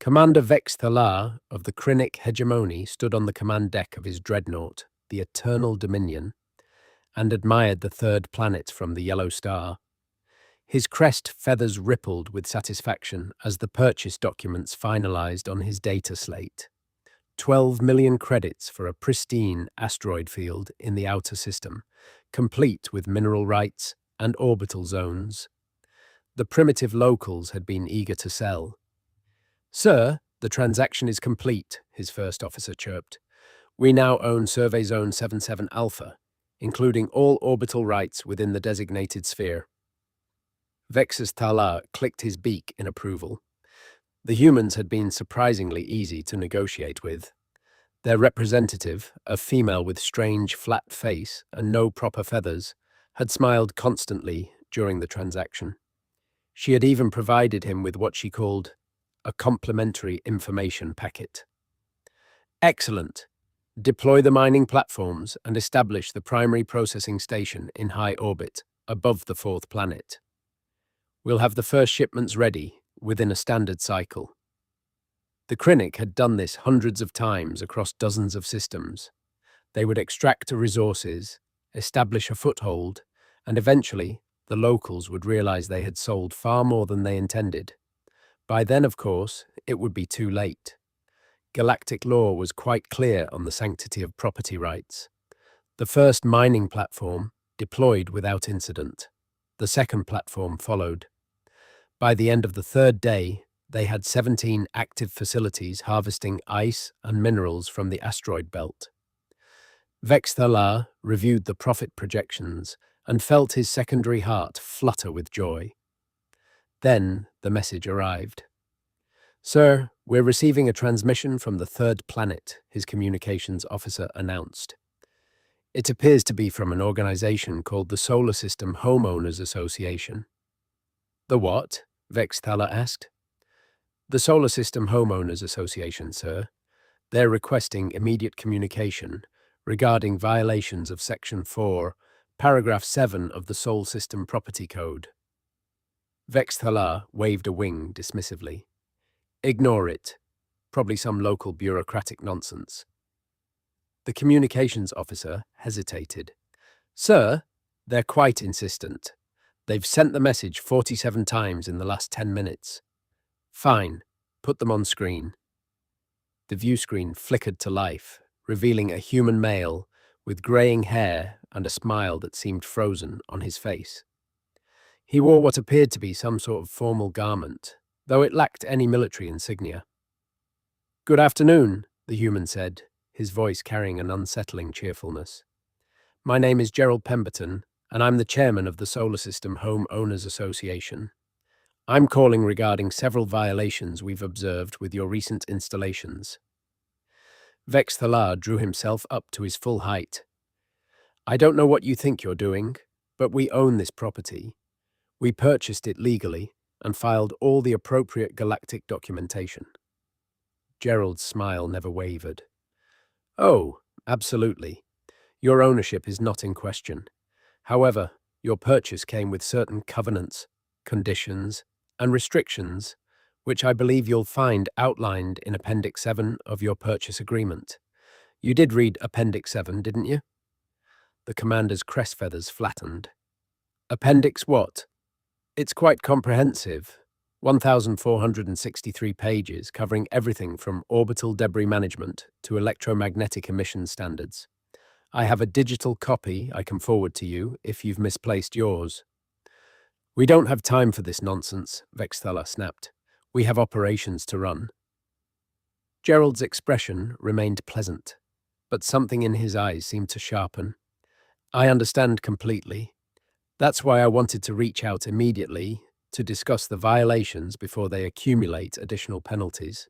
Commander Vex'thalar of the Krynnic Hegemony stood on the command deck of his dreadnought, the Eternal Dominion, and admired the third planet from the yellow star. His crest feathers rippled with satisfaction as the purchase documents finalized on his data slate. 12 million credits for a pristine asteroid field in the outer system, complete with mineral rights and orbital zones. The primitive locals had been eager to sell. "Sir, the transaction is complete," his first officer chirped. "We now own Survey Zone 77 Alpha, including all orbital rights within the designated sphere." Vex'thalar clicked his beak in approval. The humans had been surprisingly easy to negotiate with. Their representative, a female with strange flat face and no proper feathers, had smiled constantly during the transaction. She had even provided him with what she called a complimentary information packet. "Excellent. Deploy the mining platforms and establish the primary processing station in high orbit, above the fourth planet. We'll have the first shipments ready within a standard cycle." The Krynnic had done this hundreds of times across dozens of systems. They would extract the resources, establish a foothold, and eventually the locals would realize they had sold far more than they intended. By then, of course, it would be too late. Galactic law was quite clear on the sanctity of property rights. The first mining platform deployed without incident. The second platform followed. By the end of the third day, they had 17 active facilities harvesting ice and minerals from the asteroid belt. Vex'thalar reviewed the profit projections and felt his secondary heart flutter with joy. Then the message arrived. "Sir, we're receiving a transmission from the third planet," his communications officer announced. "It appears to be from an organization called the Solar System Homeowners Association." "The what?" Vex'thalar asked. "The Solar System Homeowners Association, sir. They're requesting immediate communication regarding violations of Section 4, Paragraph 7 of the Sol System Property Code." Vex'thalar waved a wing dismissively. "Ignore it. Probably some local bureaucratic nonsense." The communications officer hesitated. "Sir, they're quite insistent. They've sent the message 47 times in the last 10 minutes. "Fine. Put them on screen." The view screen flickered to life, revealing a human male with graying hair and a smile that seemed frozen on his face. He wore what appeared to be some sort of formal garment, though it lacked any military insignia. "Good afternoon," the human said, his voice carrying an unsettling cheerfulness. "My name is Gerald Pemberton, and I'm the chairman of the Solar System Home Owners Association. I'm calling regarding several violations we've observed with your recent installations." Vex'thalar drew himself up to his full height. "I don't know what you think you're doing, but we own this property. We purchased it legally and filed all the appropriate galactic documentation." Gerald's smile never wavered. "Oh, absolutely. Your ownership is not in question. However, your purchase came with certain covenants, conditions, and restrictions, which I believe you'll find outlined in Appendix 7 of your purchase agreement. You did read Appendix 7, didn't you?" The commander's crest feathers flattened. "Appendix what?" "It's quite comprehensive. 1,463 pages covering everything from orbital debris management to electromagnetic emission standards. I have a digital copy I can forward to you if you've misplaced yours." "We don't have time for this nonsense," Vex'thalar snapped. "We have operations to run." Gerald's expression remained pleasant, but something in his eyes seemed to sharpen. "I understand completely. That's why I wanted to reach out immediately to discuss the violations before they accumulate additional penalties.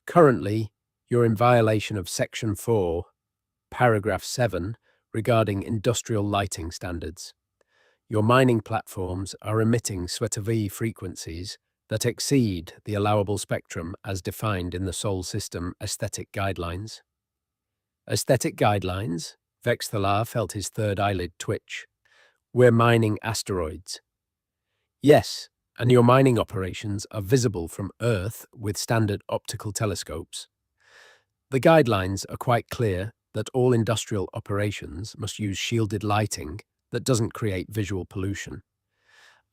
Currently, you're in violation of Section 4, Paragraph 7, regarding industrial lighting standards. Your mining platforms are emitting SWETV frequencies that exceed the allowable spectrum as defined in the Sol System aesthetic guidelines." "Aesthetic guidelines?" Vex'thalar felt his third eyelid twitch. "We're mining asteroids." "Yes, and your mining operations are visible from Earth with standard optical telescopes. The guidelines are quite clear that all industrial operations must use shielded lighting that doesn't create visual pollution.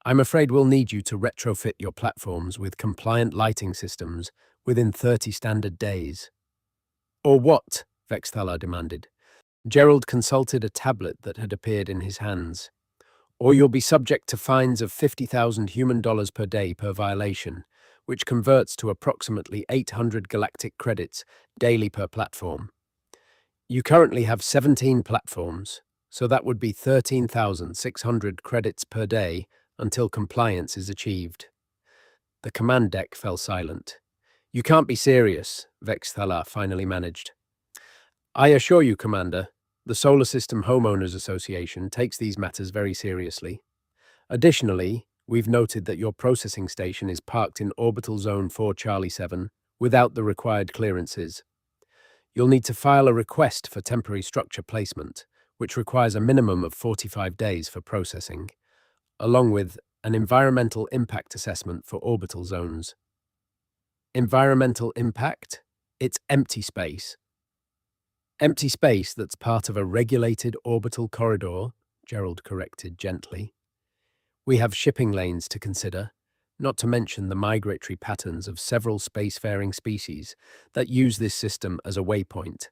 I'm afraid we'll need you to retrofit your platforms with compliant lighting systems within 30 standard days. Or what? Vex'thalar demanded. Gerald consulted a tablet that had appeared in his hands. Or you'll be subject to fines of 50,000 human dollars per day per violation, which converts to approximately 800 galactic credits daily per platform. You currently have 17 platforms, so that would be 13,600 credits per day until compliance is achieved. The command deck fell silent. You can't be serious, Vex'thalar finally managed. I assure you, Commander, the Solar System Homeowners Association takes these matters very seriously. Additionally, we've noted that your processing station is parked in Orbital Zone 4 Charlie 7 without the required clearances. You'll need to file a request for temporary structure placement, which requires a minimum of 45 days for processing, along with an environmental impact assessment for orbital zones. Environmental impact? It's empty space. Empty space that's part of a regulated orbital corridor, Gerald corrected gently. We have shipping lanes to consider, not to mention the migratory patterns of several spacefaring species that use this system as a waypoint.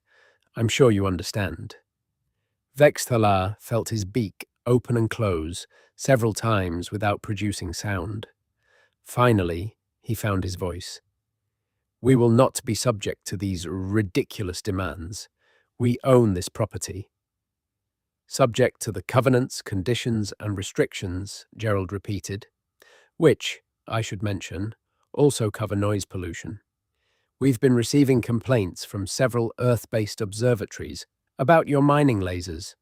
I'm sure you understand. Vex'thalar felt his beak open and close several times without producing sound. Finally, he found his voice. We will not be subject to these ridiculous demands. We own this property. Subject to the covenants, conditions, and restrictions, Gerald repeated, which, I should mention, also cover noise pollution. We've been receiving complaints from several Earth-based observatories about your mining lasers.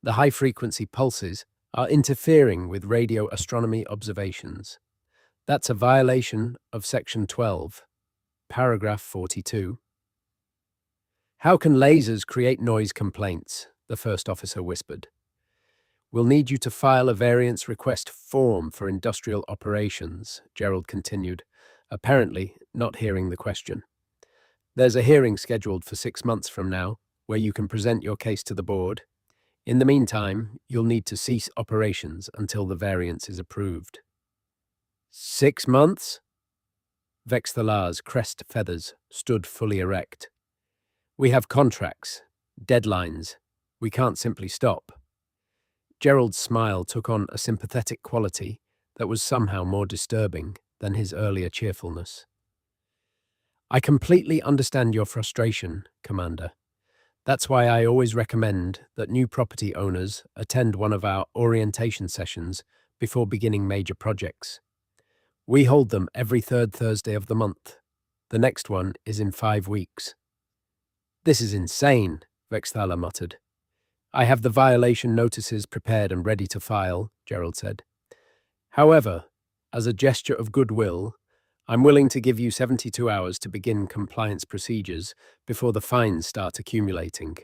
The high-frequency pulses are interfering with radio astronomy observations. That's a violation of Section 12, Paragraph 42. How can lasers create noise complaints? The first officer whispered. We'll need you to file a variance request form for industrial operations, Gerald continued, apparently not hearing the question. There's a hearing scheduled for 6 months from now, where you can present your case to the board. In the meantime, you'll need to cease operations until the variance is approved. 6 months? Vex'thalar's crest feathers stood fully erect. We have contracts, deadlines. We can't simply stop. Gerald's smile took on a sympathetic quality that was somehow more disturbing than his earlier cheerfulness. I completely understand your frustration, Commander. That's why I always recommend that new property owners attend one of our orientation sessions before beginning major projects. We hold them every third Thursday of the month. The next one is in 5 weeks. This is insane, Vex'thalar muttered. I have the violation notices prepared and ready to file, Gerald said. However, as a gesture of goodwill, I'm willing to give you 72 hours to begin compliance procedures before the fines start accumulating.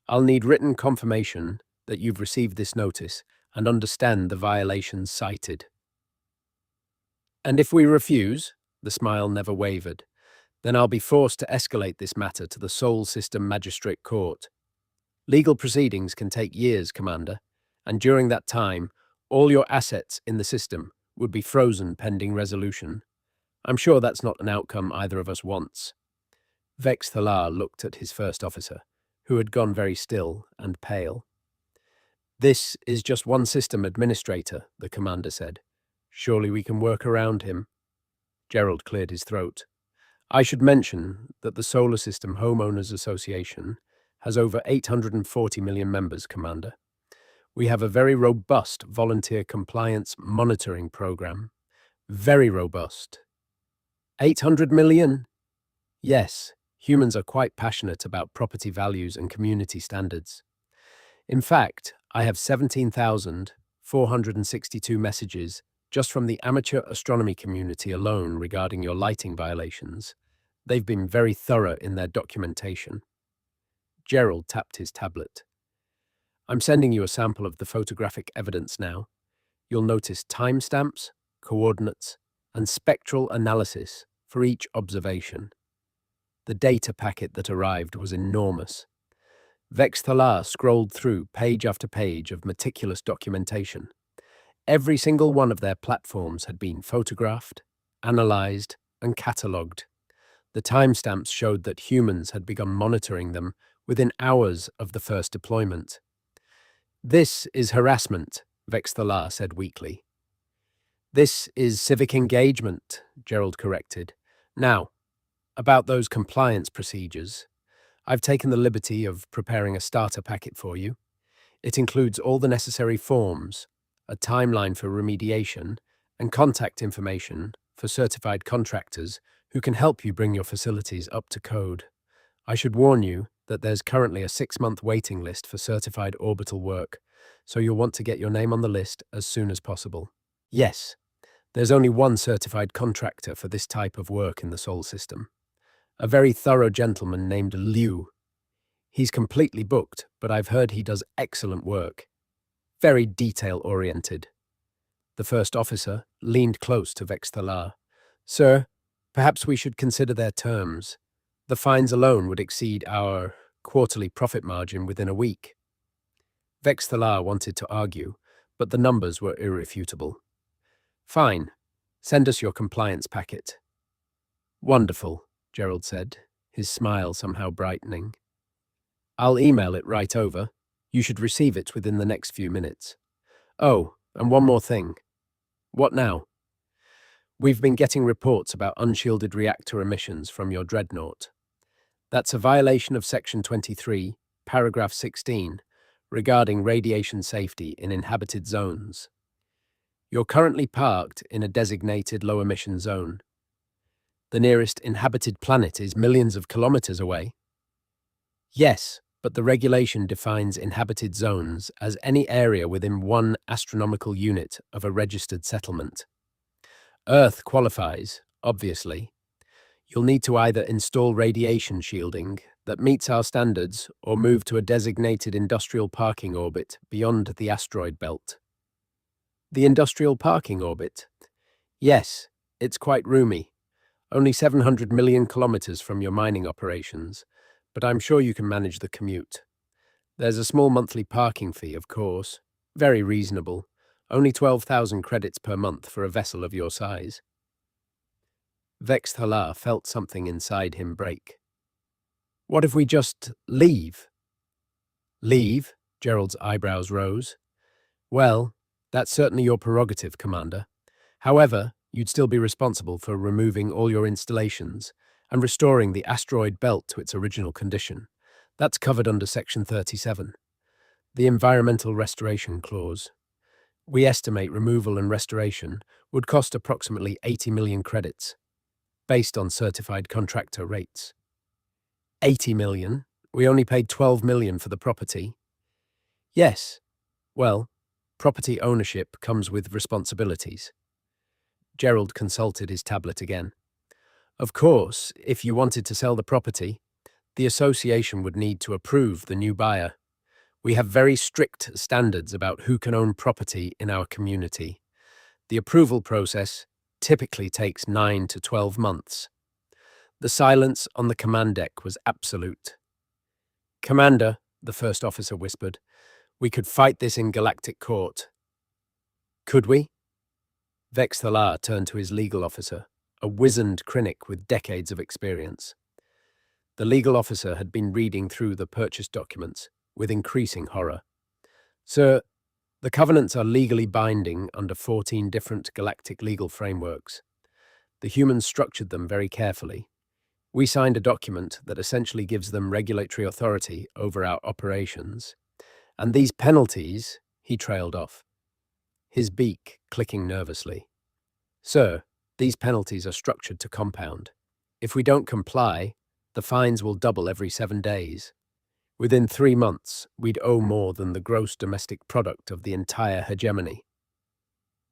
I'll need written confirmation that you've received this notice and understand the violations cited. And if we refuse, the smile never wavered, then I'll be forced to escalate this matter to the Sol System Magistrate Court. Legal proceedings can take years, Commander, and during that time, all your assets in the system would be frozen pending resolution. I'm sure that's not an outcome either of us wants. Vex'thalar looked at his first officer, who had gone very still and pale. This is just one system administrator, the commander said. Surely we can work around him. Gerald cleared his throat. I should mention that the Solar System Homeowners Association has over 840 million members, Commander. We have a very robust volunteer compliance monitoring program. Very robust. 800 million? Yes, humans are quite passionate about property values and community standards. In fact, I have 17,462 messages just from the amateur astronomy community alone regarding your lighting violations. They've been very thorough in their documentation. Gerald tapped his tablet. I'm sending you a sample of the photographic evidence now. You'll notice timestamps, coordinates, and spectral analysis for each observation. The data packet that arrived was enormous. Vex'thalar scrolled through page after page of meticulous documentation. Every single one of their platforms had been photographed, analyzed, and catalogued. The timestamps showed that humans had begun monitoring them within hours of the first deployment. "This is harassment," Vex'thalar said weakly. "This is civic engagement," Gerald corrected. "Now, about those compliance procedures. I've taken the liberty of preparing a starter packet for you. It includes all the necessary forms, a timeline for remediation, and contact information for certified contractors who can help you bring your facilities up to code. I should warn you that there's currently a 6-month waiting list for certified orbital work, so you'll want to get your name on the list as soon as possible. Yes, there's only one certified contractor for this type of work in the Sol system. A very thorough gentleman named Liu. He's completely booked, but I've heard he does excellent work. Very detail-oriented." The first officer leaned close to Vex'thalar. "Sir, perhaps we should consider their terms. The fines alone would exceed our quarterly profit margin within a week." Vex'thalar wanted to argue, but the numbers were irrefutable. "Fine. Send us your compliance packet." "Wonderful," Gerald said, his smile somehow brightening. "I'll email it right over. You should receive it within the next few minutes. Oh, and one more thing." "What now?" "We've been getting reports about unshielded reactor emissions from your dreadnought. That's a violation of Section 23, Paragraph 16, regarding radiation safety in inhabited zones. You're currently parked in a designated low-emission zone. The nearest inhabited planet is millions of kilometers away." "Yes, but the regulation defines inhabited zones as any area within 1 astronomical unit of a registered settlement. Earth qualifies, obviously. You'll need to either install radiation shielding that meets our standards or move to a designated industrial parking orbit beyond the asteroid belt." "The industrial parking orbit?" "Yes, it's quite roomy. Only 700 million kilometers from your mining operations, but I'm sure you can manage the commute. There's a small monthly parking fee, of course. Very reasonable. Only 12,000 credits per month for a vessel of your size." Vex'thalar felt something inside him break. "What if we just leave?" "Leave?" Gerald's eyebrows rose. "Well, that's certainly your prerogative, Commander. However, you'd still be responsible for removing all your installations and restoring the asteroid belt to its original condition. That's covered under Section 37, the Environmental Restoration Clause. We estimate removal and restoration would cost approximately 80 million credits, based on certified contractor rates." 80 million? We only paid 12 million for the property. "Yes. Well, property ownership comes with responsibilities." Gerald consulted his tablet again. "Of course, if you wanted to sell the property, the association would need to approve the new buyer. We have very strict standards about who can own property in our community. The approval process typically takes 9 to 12 months. The silence on the command deck was absolute. "Commander," the first officer whispered, "we could fight this in galactic court." "Could we?" Vex'thalar turned to his legal officer, a wizened Krynnic with decades of experience. The legal officer had been reading through the purchase documents with increasing horror. "Sir, the covenants are legally binding under 14 different galactic legal frameworks. The humans structured them very carefully. We signed a document that essentially gives them regulatory authority over our operations. And these penalties," he trailed off, his beak clicking nervously. "Sir, these penalties are structured to compound. If we don't comply, the fines will double every 7 days. Within 3 months, we'd owe more than the gross domestic product of the entire hegemony."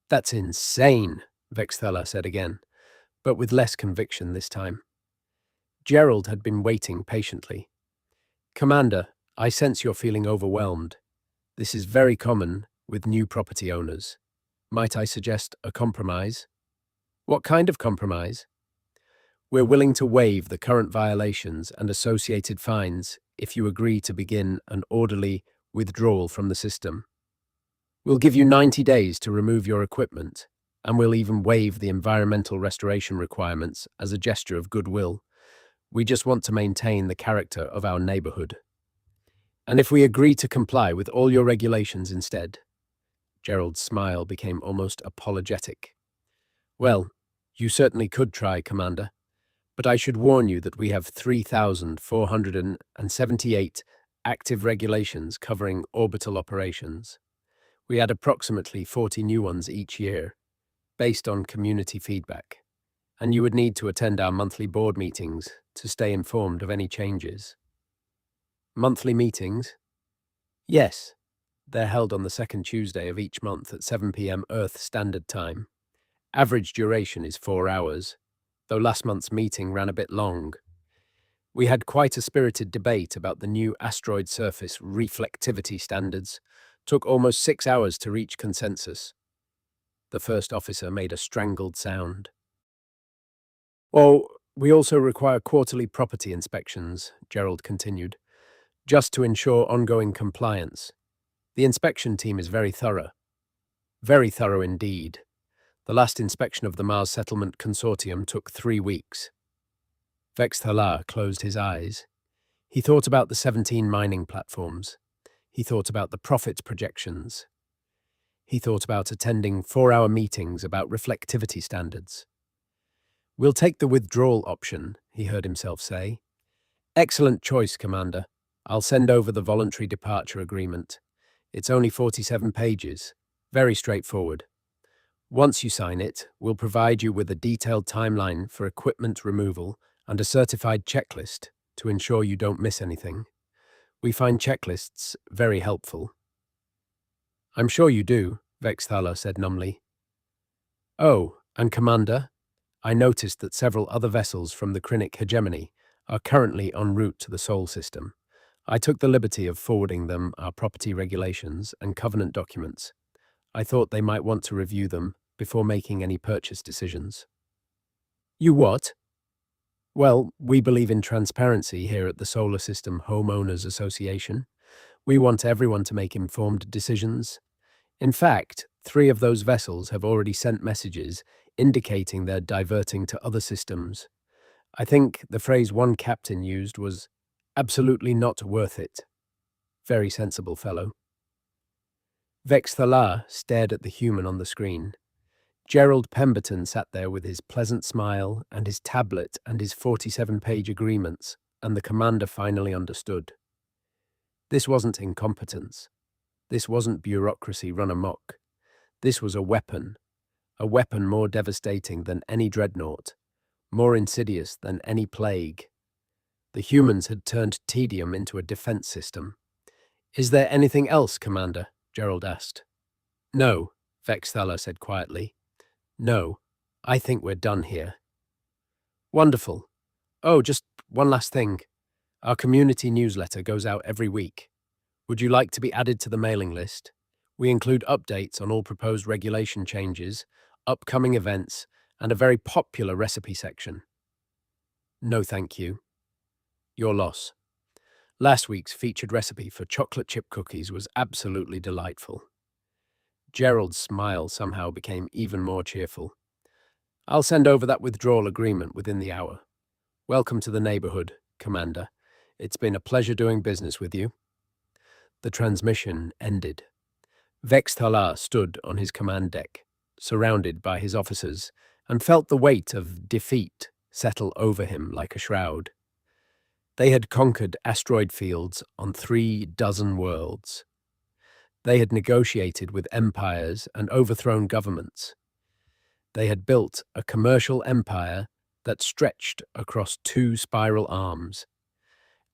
"That's insane," Vex'thalar said again, but with less conviction this time. Gerald had been waiting patiently. "Commander, I sense you're feeling overwhelmed. This is very common with new property owners. Might I suggest a compromise? What kind of compromise? We're willing to waive the current violations and associated fines if you agree to begin an orderly withdrawal from the system. We'll give you 90 days to remove your equipment, and we'll even waive the environmental restoration requirements as a gesture of goodwill. We just want to maintain the character of our neighborhood. And if we agree to comply with all your regulations instead? Gerald's smile became almost apologetic. Well, you certainly could try, Commander, but I should warn you that we have 3,478 active regulations covering orbital operations. We add approximately 40 new ones each year, based on community feedback, and you would need to attend our monthly board meetings to stay informed of any changes. Monthly meetings? Yes, they're held on the second Tuesday of each month at 7 p.m. Earth Standard Time. Average duration is 4 hours, though last month's meeting ran a bit long. We had quite a spirited debate about the new asteroid surface reflectivity standards. Took almost 6 hours to reach consensus. The first officer made a strangled sound. Oh, we also require quarterly property inspections, Gerald continued, just to ensure ongoing compliance. The inspection team is very thorough. Very thorough indeed. The last inspection of the Mars Settlement Consortium took 3 weeks. Vex'thalar closed his eyes. He thought about the 17 mining platforms. He thought about the profit projections. He thought about attending 4-hour meetings about reflectivity standards. We'll take the withdrawal option, he heard himself say. Excellent choice, Commander. I'll send over the voluntary departure agreement. It's only 47 pages. Very straightforward. Once you sign it, we'll provide you with a detailed timeline for equipment removal and a certified checklist to ensure you don't miss anything. We find checklists very helpful. I'm sure you do, Vex'thalar said numbly. Oh, and Commander, I noticed that several other vessels from the Krynnic Hegemony are currently en route to the Sol system. I took the liberty of forwarding them our property regulations and covenant documents. I thought they might want to review them before making any purchase decisions. You what? Well, we believe in transparency here at the Solar System Homeowners Association. We want everyone to make informed decisions. In fact, 3 of those vessels have already sent messages indicating they're diverting to other systems. I think the phrase one captain used was, "absolutely not worth it." Very sensible fellow. Vex'thalar stared at the human on the screen. Gerald Pemberton sat there with his pleasant smile and his tablet and his 47-page agreements, and the commander finally understood. This wasn't incompetence. This wasn't bureaucracy run amok. This was a weapon more devastating than any dreadnought, more insidious than any plague. The humans had turned tedium into a defense system. Is there anything else, Commander? Gerald asked. No, Vex'thalar said quietly. No, I think we're done here. Wonderful. Oh, just one last thing. Our community newsletter goes out every week. Would you like to be added to the mailing list? We include updates on all proposed regulation changes, upcoming events, and a very popular recipe section. No, thank you. Your loss. Last week's featured recipe for chocolate chip cookies was absolutely delightful. Gerald's smile somehow became even more cheerful. I'll send over that withdrawal agreement within the hour. Welcome to the neighborhood, Commander. It's been a pleasure doing business with you. The transmission ended. Vex'thalar stood on his command deck, surrounded by his officers, and felt the weight of defeat settle over him like a shroud. They had conquered asteroid fields on 36 worlds. They had negotiated with empires and overthrown governments. They had built a commercial empire that stretched across 2 spiral arms,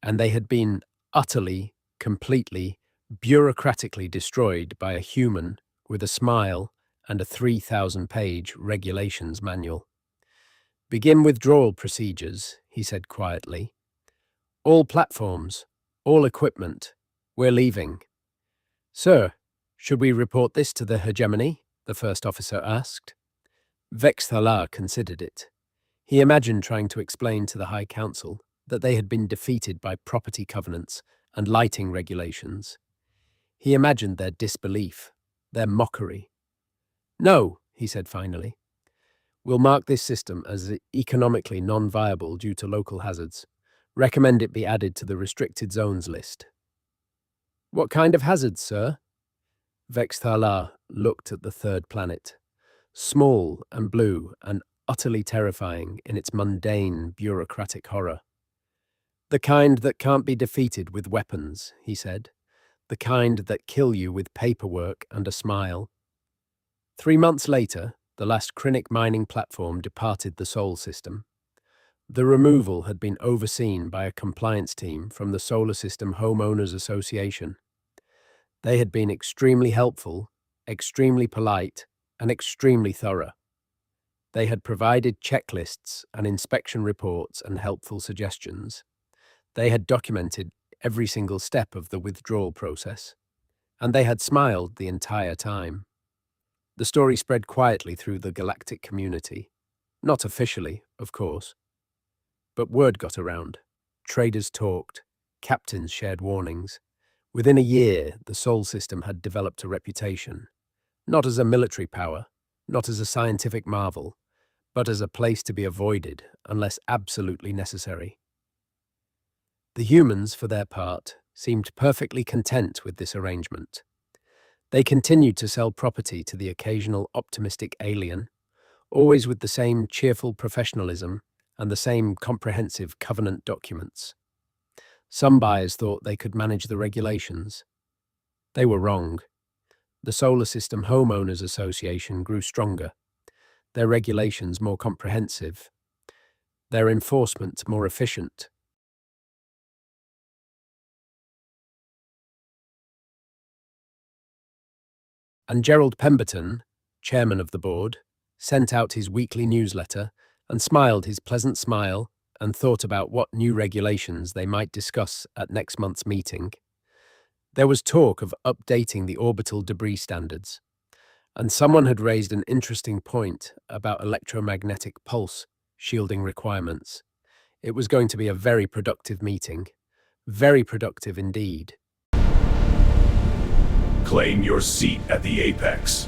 and they had been utterly, completely, bureaucratically destroyed by a human with a smile and a 3,000-page regulations manual. Begin withdrawal procedures, he said quietly. All platforms, all equipment, we're leaving. Sir, should we report this to the hegemony? the first officer asked. Vex'thalar considered it. He imagined trying to explain to the High Council that they had been defeated by property covenants and lighting regulations. He imagined their disbelief, their mockery. No, he said finally. We'll mark this system as economically non-viable due to local hazards. Recommend it be added to the restricted zones list. What kind of hazards, sir? Vex'thalar looked at the third planet, small and blue and utterly terrifying in its mundane, bureaucratic horror. The kind that can't be defeated with weapons, he said. The kind that kill you with paperwork and a smile. 3 months later, the last Krynnic mining platform departed the Sol system. The removal had been overseen by a compliance team from the Solar System Homeowners Association. They had been extremely helpful, extremely polite, and extremely thorough. They had provided checklists and inspection reports and helpful suggestions. They had documented every single step of the withdrawal process, and they had smiled the entire time. The story spread quietly through the galactic community. Not officially, of course. But word got around. Traders talked. Captains shared warnings. Within a year, the Sol system had developed a reputation, not as a military power, not as a scientific marvel, but as a place to be avoided unless absolutely necessary. The humans, for their part, seemed perfectly content with this arrangement. They continued to sell property to the occasional optimistic alien, always with the same cheerful professionalism and the same comprehensive covenant documents. Some buyers thought they could manage the regulations. They were wrong. The Solar System Homeowners Association grew stronger, their regulations more comprehensive, their enforcement more efficient. And Gerald Pemberton, chairman of the board, sent out his weekly newsletter and smiled his pleasant smile and thought about what new regulations they might discuss at next month's meeting. There was talk of updating the orbital debris standards, and someone had raised an interesting point about electromagnetic pulse shielding requirements. It was going to be a very productive meeting. Very productive indeed. Claim your seat at the apex.